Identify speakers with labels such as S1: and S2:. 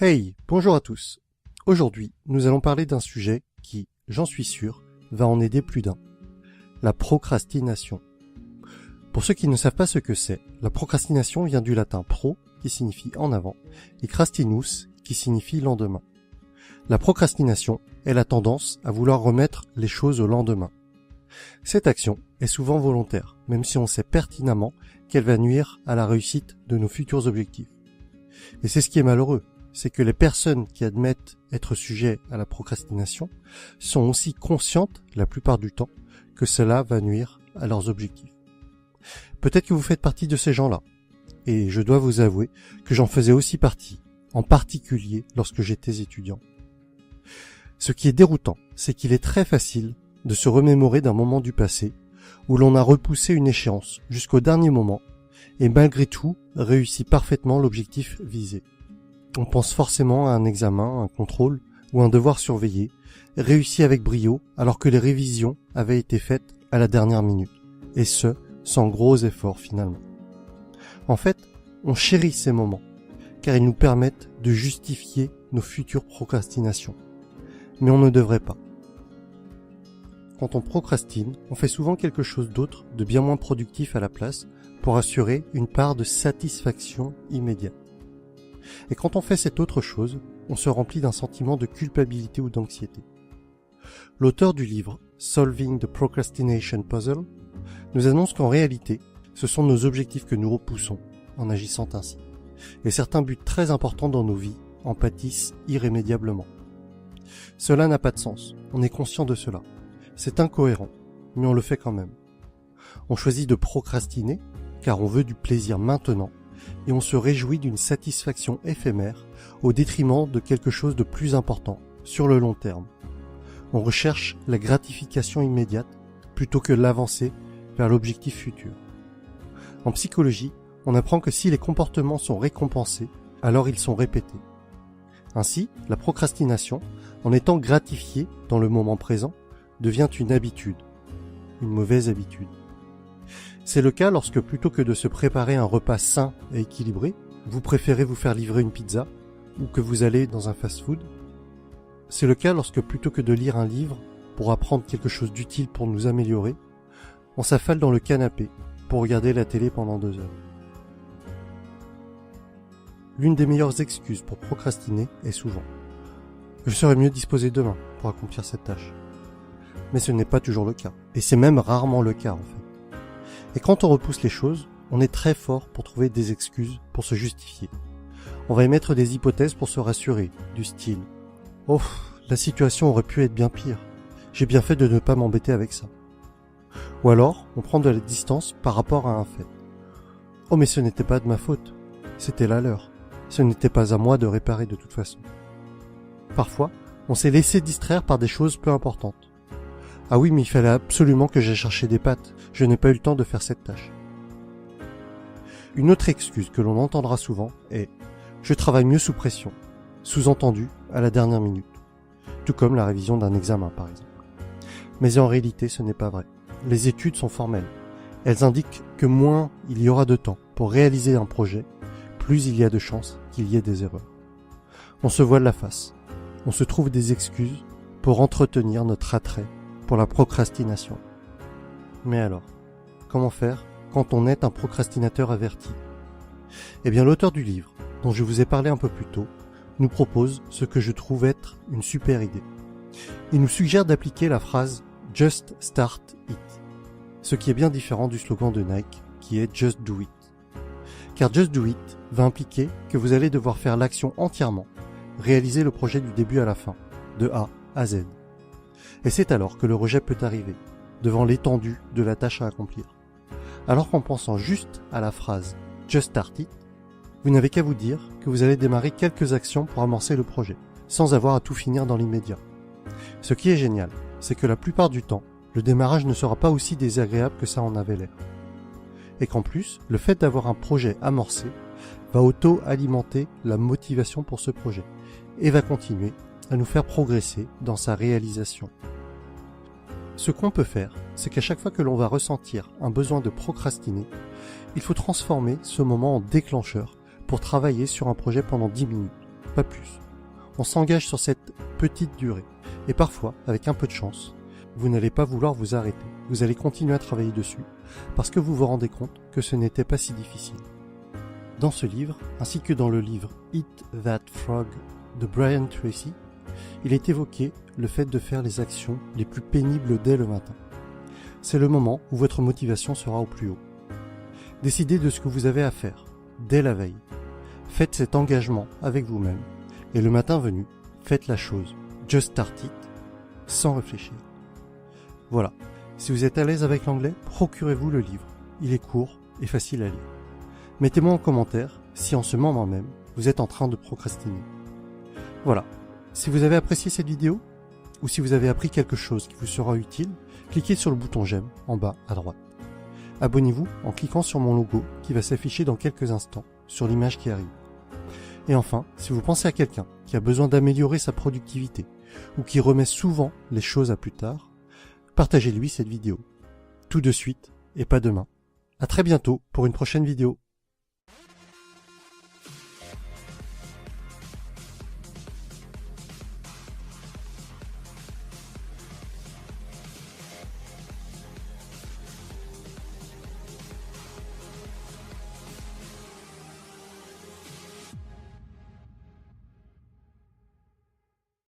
S1: Hey, bonjour à tous. Aujourd'hui, nous allons parler d'un sujet qui, j'en suis sûr, va en aider plus d'un. La procrastination. Pour ceux qui ne savent pas ce que c'est, la procrastination vient du latin pro, qui signifie en avant, et crastinus, qui signifie lendemain. La procrastination est la tendance à vouloir remettre les choses au lendemain. Cette action est souvent volontaire, même si on sait pertinemment qu'elle va nuire à la réussite de nos futurs objectifs. Et c'est ce qui est malheureux, c'est que les personnes qui admettent être sujets à la procrastination sont aussi conscientes, la plupart du temps, que cela va nuire à leurs objectifs. Peut-être que vous faites partie de ces gens-là, et je dois vous avouer que j'en faisais aussi partie, en particulier lorsque j'étais étudiant. Ce qui est déroutant, c'est qu'il est très facile de se remémorer d'un moment du passé où l'on a repoussé une échéance jusqu'au dernier moment et malgré tout réussi parfaitement l'objectif visé. On pense forcément à un examen, un contrôle ou un devoir surveillé, réussi avec brio alors que les révisions avaient été faites à la dernière minute, et ce, sans gros efforts finalement. En fait, on chérit ces moments, car ils nous permettent de justifier nos futures procrastinations. Mais on ne devrait pas. Quand on procrastine, on fait souvent quelque chose d'autre, de bien moins productif à la place, pour assurer une part de satisfaction immédiate. Et quand on fait cette autre chose, on se remplit d'un sentiment de culpabilité ou d'anxiété. L'auteur du livre Solving the Procrastination Puzzle nous annonce qu'en réalité, ce sont nos objectifs que nous repoussons en agissant ainsi. Et certains buts très importants dans nos vies en pâtissent irrémédiablement. Cela n'a pas de sens, on est conscient de cela. C'est incohérent, mais on le fait quand même. On choisit de procrastiner car on veut du plaisir maintenant et on se réjouit d'une satisfaction éphémère au détriment de quelque chose de plus important sur le long terme. On recherche la gratification immédiate plutôt que l'avancée vers l'objectif futur. En psychologie, on apprend que si les comportements sont récompensés, alors ils sont répétés. Ainsi, la procrastination, en étant gratifiée dans le moment présent, devient une habitude, une mauvaise habitude. C'est le cas lorsque plutôt que de se préparer un repas sain et équilibré, vous préférez vous faire livrer une pizza ou que vous allez dans un fast-food. C'est le cas lorsque plutôt que de lire un livre pour apprendre quelque chose d'utile pour nous améliorer, on s'affale dans le canapé pour regarder la télé pendant 2 heures. L'une des meilleures excuses pour procrastiner est souvent « Je serais mieux disposé demain pour accomplir cette tâche ». Mais ce n'est pas toujours le cas, et c'est même rarement le cas en fait. Et quand on repousse les choses, on est très fort pour trouver des excuses pour se justifier. On va émettre des hypothèses pour se rassurer, du style « Oh, la situation aurait pu être bien pire, j'ai bien fait de ne pas m'embêter avec ça ». Ou alors, on prend de la distance par rapport à un fait. « Oh mais ce n'était pas de ma faute, c'était la leur, ce n'était pas à moi de réparer de toute façon ». Parfois, on s'est laissé distraire par des choses peu importantes. Ah oui, mais il fallait absolument que j'aille chercher des pâtes. Je n'ai pas eu le temps de faire cette tâche. Une autre excuse que l'on entendra souvent est « je travaille mieux sous pression », sous-entendu à la dernière minute, tout comme la révision d'un examen par exemple. Mais en réalité, ce n'est pas vrai. Les études sont formelles. Elles indiquent que moins il y aura de temps pour réaliser un projet, plus il y a de chances qu'il y ait des erreurs. On se voile la face. On se trouve des excuses pour entretenir notre attrait pour la procrastination. Mais alors, comment faire quand on est un procrastinateur averti ? Eh bien, l'auteur du livre, dont je vous ai parlé un peu plus tôt, nous propose ce que je trouve être une super idée. Il nous suggère d'appliquer la phrase « Just start it », ce qui est bien différent du slogan de Nike, qui est « Just do it ». Car « Just do it » va impliquer que vous allez devoir faire l'action entièrement, réaliser le projet du début à la fin, de A à Z. Et c'est alors que le rejet peut arriver, devant l'étendue de la tâche à accomplir. Alors qu'en pensant juste à la phrase « Just start it », vous n'avez qu'à vous dire que vous allez démarrer quelques actions pour amorcer le projet, sans avoir à tout finir dans l'immédiat. Ce qui est génial, c'est que la plupart du temps, le démarrage ne sera pas aussi désagréable que ça en avait l'air. Et qu'en plus, le fait d'avoir un projet amorcé va auto-alimenter la motivation pour ce projet, et va continuer à nous faire progresser dans sa réalisation. Ce qu'on peut faire, c'est qu'à chaque fois que l'on va ressentir un besoin de procrastiner, il faut transformer ce moment en déclencheur pour travailler sur un projet pendant 10 minutes, pas plus. On s'engage sur cette petite durée. Et parfois, avec un peu de chance, vous n'allez pas vouloir vous arrêter. Vous allez continuer à travailler dessus parce que vous vous rendez compte que ce n'était pas si difficile. Dans ce livre, ainsi que dans le livre Eat That Frog de Brian Tracy, il est évoqué le fait de faire les actions les plus pénibles dès le matin. C'est le moment où votre motivation sera au plus haut. Décidez de ce que vous avez à faire, dès la veille. Faites cet engagement avec vous-même, et le matin venu, faites la chose, just start it, sans réfléchir. Voilà, si vous êtes à l'aise avec l'anglais, procurez-vous le livre. Il est court et facile à lire. Mettez-moi en commentaire si en ce moment même, vous êtes en train de procrastiner. Voilà, si vous avez apprécié cette vidéo, ou si vous avez appris quelque chose qui vous sera utile, cliquez sur le bouton j'aime en bas à droite. Abonnez-vous en cliquant sur mon logo qui va s'afficher dans quelques instants sur l'image qui arrive. Et enfin, si vous pensez à quelqu'un qui a besoin d'améliorer sa productivité ou qui remet souvent les choses à plus tard, partagez-lui cette vidéo. Tout de suite et pas demain. À très bientôt pour une prochaine vidéo.